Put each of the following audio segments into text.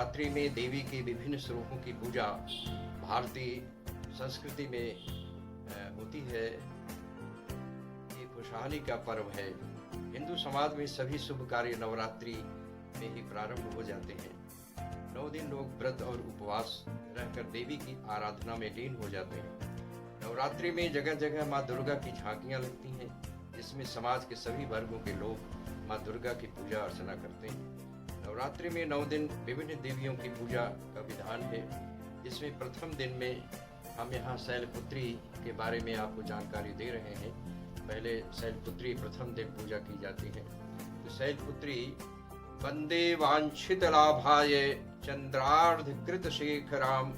नवरात्रि में देवी के विभिन्न स्वरूपों की पूजा भारतीय संस्कृति में होती है। ये खुशहाली का पर्व है। हिंदू समाज में सभी शुभ कार्य नवरात्रि में ही प्रारंभ हो जाते हैं। 9 दिन लोग व्रत और उपवास रहकर देवी की आराधना में लीन हो जाते हैं। नवरात्रि में जगह जगह माँ दुर्गा की झांकियाँ लगती हैं, जिसमें समाज के सभी वर्गों के लोग माँ दुर्गा की पूजा अर्चना करते हैं। नवरात्रि में 9 दिन विभिन्न देवियों की पूजा का विधान है, जिसमें प्रथम दिन में हम यहाँ शैलपुत्री के बारे में आपको जानकारी दे रहे हैं। पहले शैलपुत्री प्रथम दिन पूजा की जाती है। तो शैलपुत्री वंदे वांछित लाभाय चंद्रार्धकृत शेखराम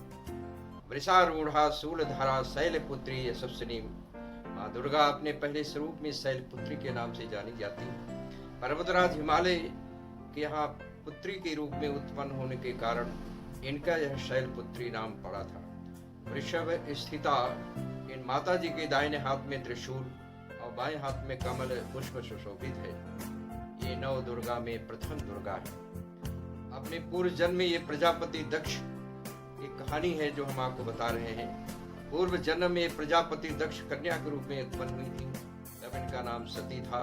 वृषारूढ़ा शूलधरा शैलपुत्री यशस्विनी। माँ दुर्गा अपने पहले स्वरूप में शैलपुत्री के नाम से जानी जाती है। पर्वतराज हिमालय के यहाँ पुत्री के रूप में उत्पन्न होने के कारण इनका यह शैलपुत्री नाम पड़ा था। वृषभ स्थिता इन माता जी के दाहिने हाथ में त्रिशूल और बाएं हाथ में कमल पुष्प सुशोभित है। ये नव दुर्गा में प्रथम दुर्गा है। अपने पूर्व जन्म में ये प्रजापति दक्ष एक कहानी है जो हम आपको बता रहे हैं। पूर्व जन्म में प्रजापति दक्ष कन्या के रूप में उत्पन्न हुई थी, तब इनका नाम सती था।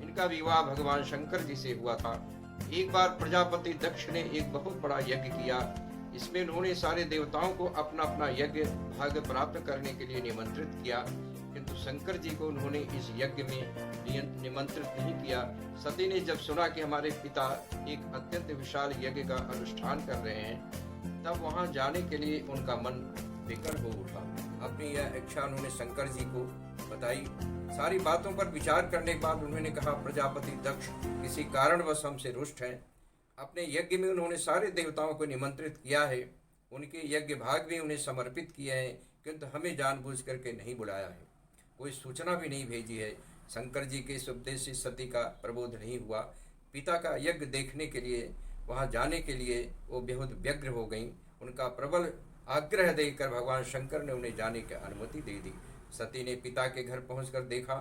इनका विवाह भगवान शंकर जी से हुआ था। एक बार प्रजापति दक्ष ने एक बहुत बड़ा यज्ञ किया। इसमें उन्होंने सारे देवताओं को अपना अपना यज्ञ भाग प्राप्त करने के लिए निमंत्रित किया, किंतु शंकर जी को उन्होंने इस यज्ञ में निमंत्रित नहीं किया। सती ने जब सुना कि हमारे पिता एक अत्यंत विशाल यज्ञ का अनुष्ठान कर रहे हैं, तब वहां जाने के लिए उनका मन विकल हो उठा। अपनी यह इच्छा उन्होंने शंकर जी को बताई। सारी बातों पर विचार करने के बाद उन्होंने कहा, प्रजापति दक्ष किसी कारणवश हमसे रुष्ट हैं। अपने यज्ञ में उन्होंने सारे देवताओं को निमंत्रित किया है, उनके यज्ञ भाग भी उन्हें समर्पित किए हैं, किंतु हमें जानबूझ करके नहीं बुलाया है, कोई सूचना भी नहीं भेजी है। शंकर जी के इस उपदेश से सती का प्रबोध नहीं हुआ। पिता का यज्ञ देखने के लिए वहां जाने के लिए वो बेहद व्यग्र हो गईं। उनका प्रबल आग्रह देकर भगवान शंकर ने उन्हें जाने की अनुमति दे दी। सती ने पिता के घर पहुंचकर देखा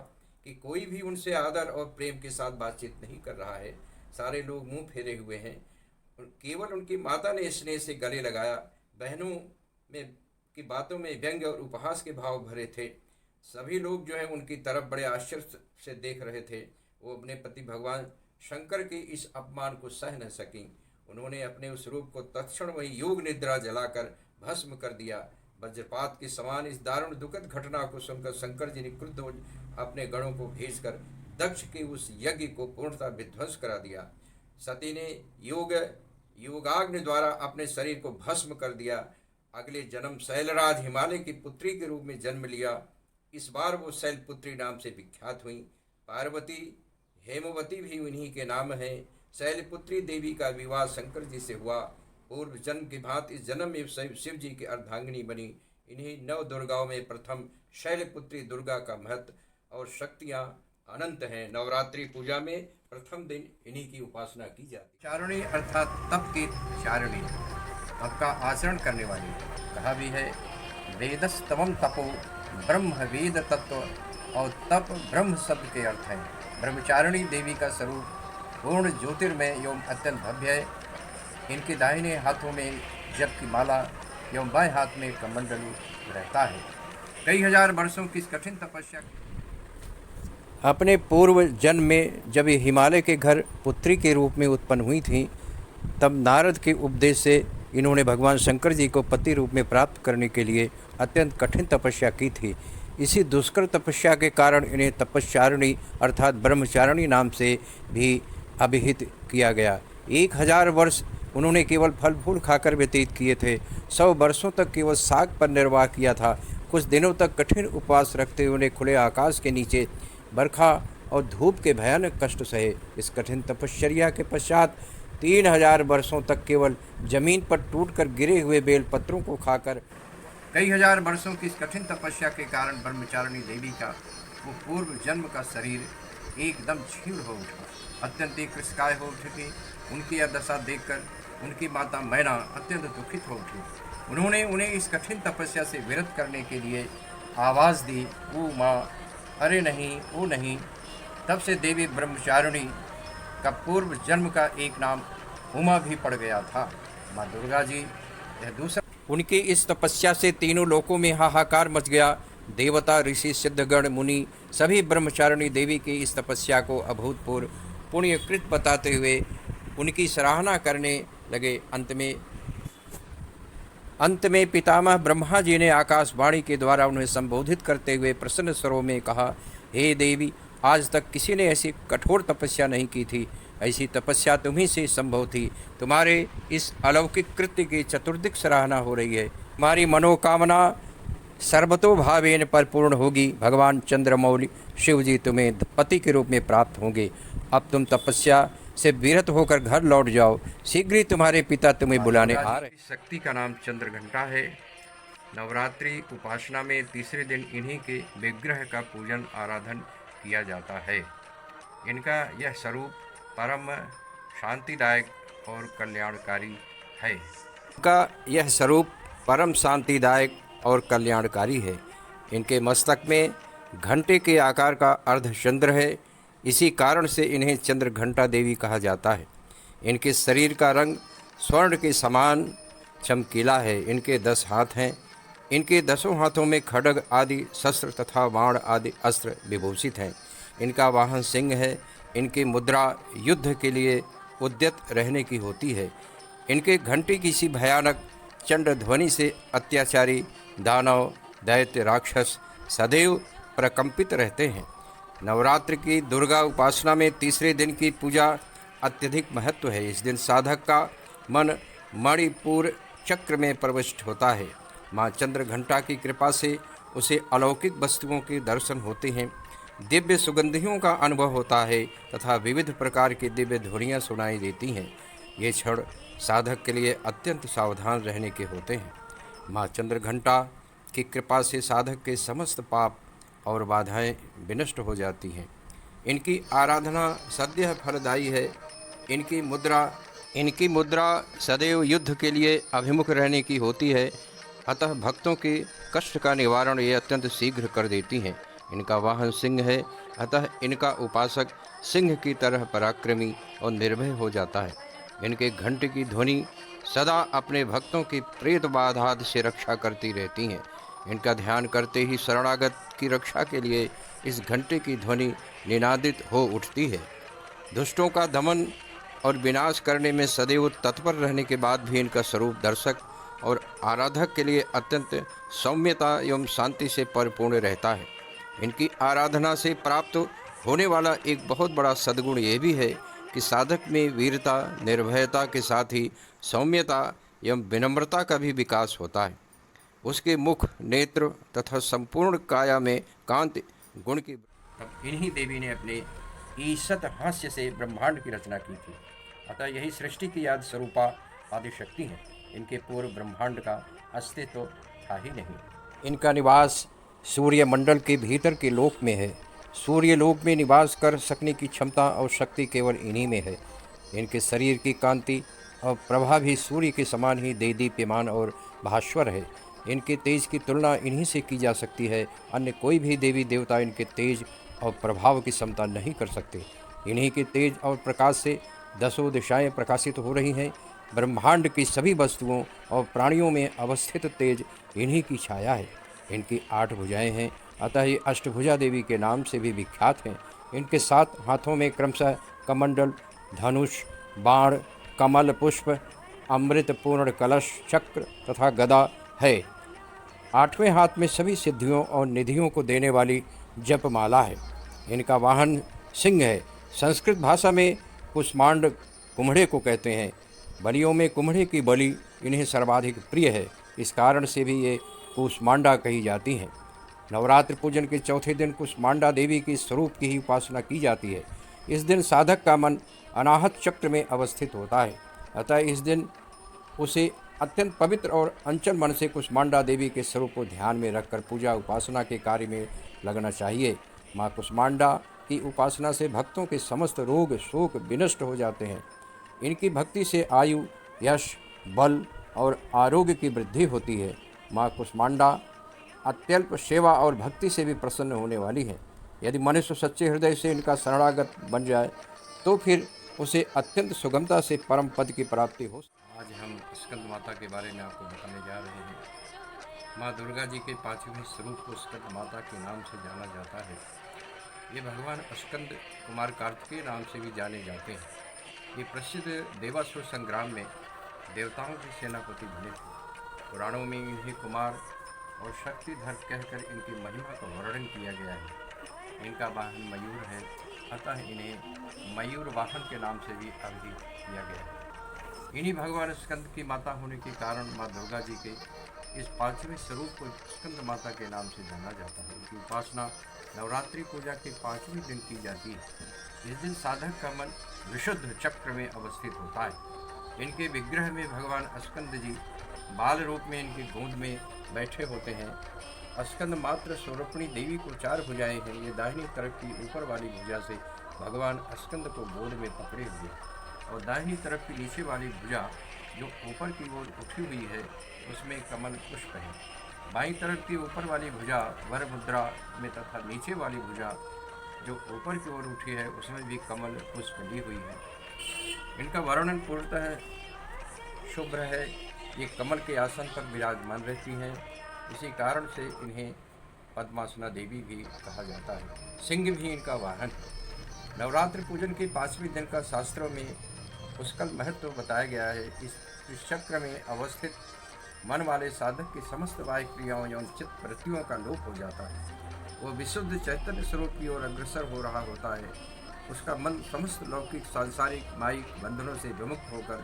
कि कोई भी उनसे आदर और प्रेम के साथ बातचीत नहीं कर रहा है। सारे लोग मुंह फेरे हुए हैं। केवल उनकी माता ने स्नेह से गले लगाया। बहनों में की बातों में व्यंग्य और उपहास के भाव भरे थे। सभी लोग जो है उनकी तरफ बड़े आश्चर्य से देख रहे थे। वो अपने पति भगवान शंकर के इस अपमान को सह न सकी। उन्होंने अपने उस रूप को तत्क्षण वही योग निद्रा जलाकर भस्म कर दिया। वज्रपात के समान इस दारुण दुखद घटना को सुनकर शंकर जी ने क्रुद्ध हो अपने गणों को भेजकर दक्ष के उस यज्ञ को पूर्णतः विध्वंस करा दिया। सती ने योगाग्नि द्वारा अपने शरीर को भस्म कर दिया। अगले जन्म शैलराज हिमालय की पुत्री के रूप में जन्म लिया। इस बार वो शैलपुत्री नाम से विख्यात हुई। पार्वती हेमवती भी उन्हीं के नाम है। शैलपुत्री देवी का विवाह शंकर जी से हुआ। पूर्व जन्म की भांति इस जन्म में शिव जी की अर्धांगिनी बनी। इन्हीं 9 दुर्गाओं में प्रथम शैलपुत्री दुर्गा का महत्व और शक्तियाँ अनंत हैं। नवरात्रि पूजा में प्रथम दिन इन्हीं की उपासना की जाती है। चारणी अर्थात तप की चारणी, तप का आचरण करने वाली। कहा भी है, वेदस्तवम तपो ब्रह्म वेद तत्व, और तप ब्रह्म शब्द के अर्थ है। ब्रह्मचारिणी देवी का स्वरूप पूर्ण ज्योतिर्मय एवं अत्यंत भव्य है। इनके दाहिने हाथों में जप की माला एवं बाएं हाथ में कमंडलू रहता है। कई हजार वर्षों की इस कठिन तपस्या अपने पूर्व जन्म में जब ये हिमालय के घर पुत्री के रूप में उत्पन्न हुई थी, तब नारद के उपदेश से इन्होंने भगवान शंकर जी को पति रूप में प्राप्त करने के लिए अत्यंत कठिन तपस्या की थी। इसी दुष्कर तपस्या के कारण इन्हें तपस्चारिणी अर्थात ब्रह्मचारिणी नाम से भी अभिहित किया गया। 1000 वर्ष उन्होंने केवल फल फूल खाकर व्यतीत किए थे। 100 वर्षों तक केवल साग पर निर्वाह किया था। कुछ दिनों तक कठिन उपवास रखते हुए उन्हें खुले आकाश के नीचे बरखा और धूप के भयानक कष्ट सहे। इस कठिन तपश्चर्या के पश्चात 3000 वर्षों तक केवल जमीन पर टूटकर गिरे हुए बेल पत्रों को खाकर कई हजार वर्षों की इस कठिन तपस्या के कारण ब्रह्मचारिणी देवी का वो पूर्व जन्म का शरीर एकदम क्षीण हो उठा, अत्यंत कृशकाय हो उठी थी। उनकी यह दशा देखकर उनकी माता मैना अत्यंत दुखित हो उठी। उन्होंने उन्हें इस कठिन तपस्या से विरत करने के लिए आवाज़ दी, ओ माँ, अरे नहीं, ओ नहीं। तब से देवी ब्रह्मचारिणी का पूर्व जन्म का एक नाम उमा भी पड़ गया था। माँ दुर्गा जी यह दूसरा। उनकी इस तपस्या से तीनों लोकों में हाहाकार मच गया। देवता, ऋषि, सिद्धगण, मुनि सभी ब्रह्मचारिणी देवी की इस तपस्या को अभूतपूर्व पुण्यकृत बताते हुए उनकी सराहना करने लगे। अंत में पितामह ब्रह्मा जी ने आकाशवाणी के द्वारा उन्हें संबोधित करते हुए प्रसन्न स्वरों में कहा, हे देवी, आज तक किसी ने ऐसी कठोर तपस्या नहीं की थी। ऐसी तपस्या तुम्ही से संभव थी। तुम्हारे इस अलौकिक कृत्य की चतुर्दिक सराहना हो रही है। तुम्हारी मनोकामना सर्वतोभावेन परिपूर्ण होगी। भगवान चंद्रमौली शिव जी तुम्हें पति के रूप में प्राप्त होंगे। अब तुम तपस्या से विरत होकर घर लौट जाओ। शीघ्र ही तुम्हारे पिता तुम्हें बुलाने आ रहे। शक्ति का नाम चंद्रघंटा है। नवरात्रि उपासना में तीसरे दिन इन्हीं के विग्रह का पूजन आराधन किया जाता है। इनका यह स्वरूप परम शांतिदायक और कल्याणकारी है। इनका यह स्वरूप परम शांतिदायक और कल्याणकारी है। इनके मस्तक में घंटे के आकार का अर्धचंद्र है। इसी कारण से इन्हें चंद्रघंटा देवी कहा जाता है। इनके शरीर का रंग स्वर्ण के समान चमकीला है। इनके 10 हाथ हैं। इनके 10 हाथों में खड्ग आदि शस्त्र तथा बाण आदि अस्त्र विभूषित हैं। इनका वाहन सिंह है। इनकी मुद्रा युद्ध के लिए उद्यत रहने की होती है। इनके घंटे की सी भयानक चंड ध्वनि से अत्याचारी दानव, दैत्य, राक्षस सदैव प्रकंपित रहते हैं। नवरात्र की दुर्गा उपासना में तीसरे दिन की पूजा अत्यधिक महत्व है। इस दिन साधक का मन मणिपुर चक्र में प्रविष्ट होता है। माँ चंद्रघंटा की कृपा से उसे अलौकिक वस्तुओं के दर्शन होते हैं, दिव्य सुगंधियों का अनुभव होता है तथा विविध प्रकार की दिव्य ध्वनियाँ सुनाई देती हैं। ये क्षण साधक के लिए अत्यंत सावधान रहने के होते हैं। माँ चंद्रघंटा की कृपा से साधक के समस्त पाप और बाधाएं विनष्ट हो जाती हैं। इनकी आराधना सद्य फलदायी है। इनकी मुद्रा सदैव युद्ध के लिए अभिमुख रहने की होती है। अतः भक्तों के कष्ट का निवारण ये अत्यंत शीघ्र कर देती हैं। इनका वाहन सिंह है। अतः इनका उपासक सिंह की तरह पराक्रमी और निर्भय हो जाता है। इनके घंटे की ध्वनि सदा अपने भक्तों की प्रेत बाधा से रक्षा करती रहती हैं। इनका ध्यान करते ही शरणागत की रक्षा के लिए इस घंटे की ध्वनि निनादित हो उठती है। दुष्टों का दमन और विनाश करने में सदैव तत्पर रहने के बाद भी इनका स्वरूप दर्शक और आराधक के लिए अत्यंत सौम्यता एवं शांति से परिपूर्ण रहता है। इनकी आराधना से प्राप्त होने वाला एक बहुत बड़ा सद्गुण ये भी है कि साधक में वीरता, निर्भयता के साथ ही सौम्यता एवं विनम्रता का भी विकास होता है। उसके मुख, नेत्र तथा संपूर्ण काया में कांति गुण की। तब इन्हीं देवी ने अपने ईशत हास्य से ब्रह्मांड की रचना की थी। अतः यही सृष्टि की याद स्वरूपा आदिशक्ति है। इनके पूर्व ब्रह्मांड का अस्तित्व था ही नहीं। इनका निवास सूर्य मंडल के भीतर के लोक में है। सूर्य लोक में निवास कर सकने की क्षमता और शक्ति केवल इन्हीं में है। इनके शरीर की कांति और प्रभा भी सूर्य के समान ही देदीप्यमान और भास्वर है। इनके तेज की तुलना इन्हीं से की जा सकती है। अन्य कोई भी देवी देवता इनके तेज और प्रभाव की समता नहीं कर सकते। इन्हीं के तेज और प्रकाश से 10 दिशाएं प्रकाशित हो रही हैं। ब्रह्मांड की सभी वस्तुओं और प्राणियों में अवस्थित तेज इन्हीं की छाया है। इनकी 8 भुजाएं हैं, अतः ये अष्टभुजा देवी के नाम से भी विख्यात हैं। इनके 7 हाथों में क्रमशः कमंडल, धनुष, बाण, कमल पुष्प, अमृत पूर्ण कलश, चक्र तथा गदा है। 8वें हाथ में सभी सिद्धियों और निधियों को देने वाली जपमाला है। इनका वाहन सिंह है। संस्कृत भाषा में कुष्मांड कुम्हड़े को कहते हैं। बलियों में कुम्हड़े की बलि इन्हें सर्वाधिक प्रिय है। इस कारण से भी ये कुष्मांडा कही जाती हैं। नवरात्र पूजन के चौथे दिन कुष्मांडा देवी के स्वरूप की ही उपासना की जाती है। इस दिन साधक का मन अनाहत चक्र में अवस्थित होता है। अतः इस दिन उसे अत्यंत पवित्र और अंचल मन से कुष्मांडा देवी के स्वरूप को ध्यान में रखकर पूजा उपासना के कार्य में लगना चाहिए। माँ कुष्मांडा की उपासना से भक्तों के समस्त रोग शोक विनष्ट हो जाते हैं। इनकी भक्ति से आयु, यश, बल और आरोग्य की वृद्धि होती है। माँ कुष्मांडा अत्यल्प सेवा और भक्ति से भी प्रसन्न होने वाली है। यदि मनुष्य सच्चे हृदय से इनका शरणागत बन जाए तो फिर उसे अत्यंत सुगमता से परम पद की प्राप्ति हो। आज हम स्कंद माता के बारे में आपको बताने जा रहे हैं। माँ दुर्गा जी के 5वें स्वरूप को स्कंद माता के नाम से जाना जाता है। ये भगवान स्कंद कुमार कार्तिकेय नाम से भी जाने जाते हैं। ये प्रसिद्ध देवासुर संग्राम में देवताओं के सेनापति बने थे। पुराणों में इन्हें कुमार और शक्तिधर कहकर इनकी महिमा का वर्णन किया गया है। इनका वाहन मयूर है, अतः इन्हें मयूर वाहन के नाम से भी अभिहित किया गया है। इन्हीं भगवान स्कंद की माता होने के कारण माँ दुर्गा जी के इस 5वें स्वरूप को स्कंद माता के नाम से जाना जाता है। इनकी उपासना नवरात्रि पूजा के 5वें दिन की जाती है। इस दिन साधक का मन विशुद्ध चक्र में अवस्थित होता है। इनके विग्रह में भगवान स्कंद जी बाल रूप में इनकी गोद में बैठे होते हैं। स्कंद मात्र स्वरूपणी देवी को 4 भुजाएं हैं। ये दाहिनी तरफ की ऊपर वाली भुजा से भगवान स्कंद को गोद में पकड़े हुए और दाहिनी तरफ की नीचे वाली भुजा जो ऊपर की ओर उठी हुई है उसमें कमल पुष्प है। बाईं तरफ की ऊपर वाली भुजा वर मुद्रा में तथा नीचे वाली भुजा जो ऊपर की ओर उठी है उसमें भी कमल पुष्प ली हुई है। इनका वर्णन पूर्णतः शुभ्र है। ये कमल के आसन पर विराजमान रहती हैं। इसी कारण से इन्हें पद्मासना देवी भी कहा जाता है। सिंह भी इनका वाहन है। नवरात्र पूजन के 5वें दिन का शास्त्रों में उसका महत्व बताया गया है। इस चक्र में अवस्थित मन वाले साधक की समस्त बाह्य क्रियाओं एवं चित्त वृत्तियों का लोप हो जाता है। वो विशुद्ध चैतन्य स्वरूप की ओर अग्रसर हो रहा होता है। उसका मन समस्त लौकिक सांसारिक मायिक बंधनों से विमुक्त होकर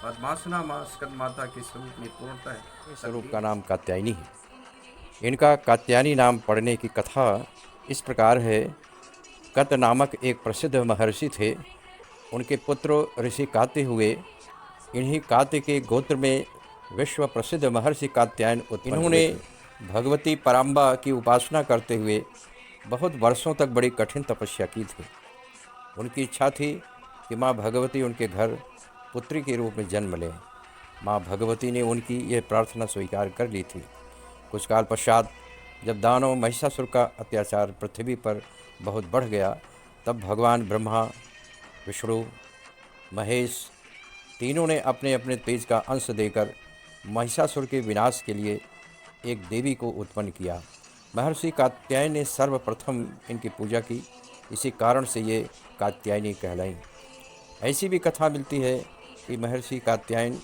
पद्मासना माँ स्कंद माता के स्वरूप में पूर्णतः स्वरूप का नाम कात्यायनी है। इनका कात्यायनी नाम पढ़ने की कथा इस प्रकार है। कत नामक एक प्रसिद्ध महर्षि थे। उनके पुत्र ऋषि कात्य हुए। इन्हीं कात्य के गोत्र में विश्व प्रसिद्ध महर्षि कात्यायन उत्पन्न हुए। इन्होंने भगवती पराम्बा की उपासना करते हुए बहुत वर्षों तक बड़ी कठिन तपस्या की थी। उनकी इच्छा थी कि माँ भगवती उनके घर पुत्री के रूप में जन्म लें। माँ भगवती ने उनकी यह प्रार्थना स्वीकार कर ली थी। कुछ काल पश्चात जब दानव महिषासुर का अत्याचार पृथ्वी पर बहुत बढ़ गया, तब भगवान ब्रह्मा, विष्णु, महेश तीनों ने अपने अपने तेज का अंश देकर महिषासुर के विनाश के लिए एक देवी को उत्पन्न किया। महर्षि कात्यायन ने सर्वप्रथम इनकी पूजा की। इसी कारण से ये कात्यायनी कहलाई। ऐसी भी कथा मिलती है कि महर्षि कात्यायन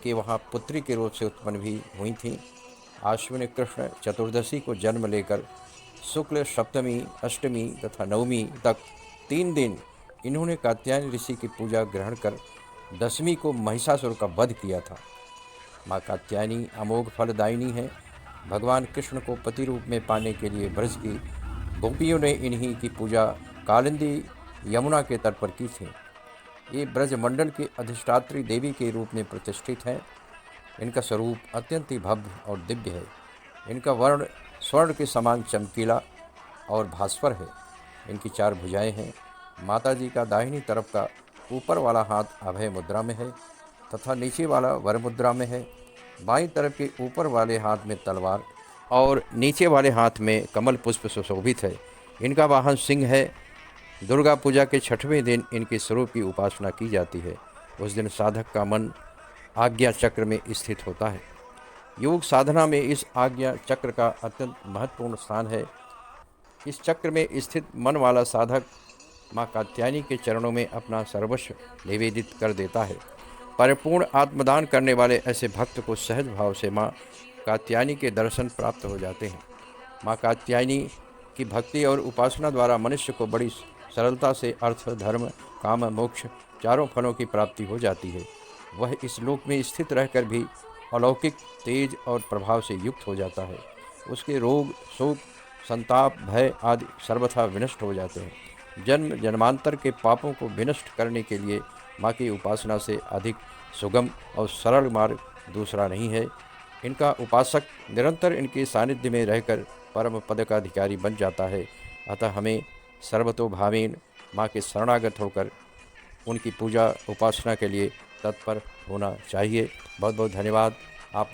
के वहाँ पुत्री के रूप से उत्पन्न भी हुई थीं। आश्विन कृष्ण चतुर्दशी को जन्म लेकर शुक्ल सप्तमी, अष्टमी तथा नवमी तक 3 दिन इन्होंने कात्यायन ऋषि की पूजा ग्रहण कर दशमी को महिषासुर का वध किया था। माँ कात्यायनी अमोघ फलदायिनी है। भगवान कृष्ण को पति रूप में पाने के लिए ब्रज की गोपियों ने इन्हीं की पूजा कालिंदी यमुना के तट पर की थी। ये ब्रजमंडल की अधिष्ठात्री देवी के रूप में प्रतिष्ठित है। इनका स्वरूप अत्यंत ही भव्य और दिव्य है। इनका वर्ण स्वर्ण के समान चमकीला और भास्वर है। इनकी 4 भुजाएं हैं। माता जी का दाहिनी तरफ का ऊपर वाला हाथ अभय मुद्रा में है तथा नीचे वाला वर मुद्रा में है। बाईं तरफ के ऊपर वाले हाथ में तलवार और नीचे वाले हाथ में कमल पुष्प सुशोभित है। इनका वाहन सिंह है। दुर्गा पूजा के 6वें दिन इनके स्वरूप की उपासना की जाती है। उस दिन साधक का मन आज्ञा चक्र में स्थित होता है। योग साधना में इस आज्ञा चक्र का अत्यंत महत्वपूर्ण स्थान है। इस चक्र में स्थित मन वाला साधक माँ कात्यायनी के चरणों में अपना सर्वस्व निवेदित कर देता है। परिपूर्ण आत्मदान करने वाले ऐसे भक्त को सहज भाव से माँ कात्यायनी के दर्शन प्राप्त हो जाते हैं। माँ कात्यायनी की भक्ति और उपासना द्वारा मनुष्य को बड़ी सरलता से अर्थ, धर्म, काम, मोक्ष 4 फलों की प्राप्ति हो जाती है। वह इस लोक में स्थित रहकर भी अलौकिक तेज और प्रभाव से युक्त हो जाता है। उसके रोग, शोक, संताप, भय आदि सर्वथा विनष्ट हो जाते हैं। जन्म जन्मांतर के पापों को विनष्ट करने के लिए माँ की उपासना से अधिक सुगम और सरल मार्ग दूसरा नहीं है। इनका उपासक निरंतर इनके सानिध्य में रहकर परम पद का अधिकारी बन जाता है। अतः हमें सर्वतोभावेन माँ के शरणागत होकर उनकी पूजा उपासना के लिए तत्पर होना चाहिए। बहुत बहुत धन्यवाद। आप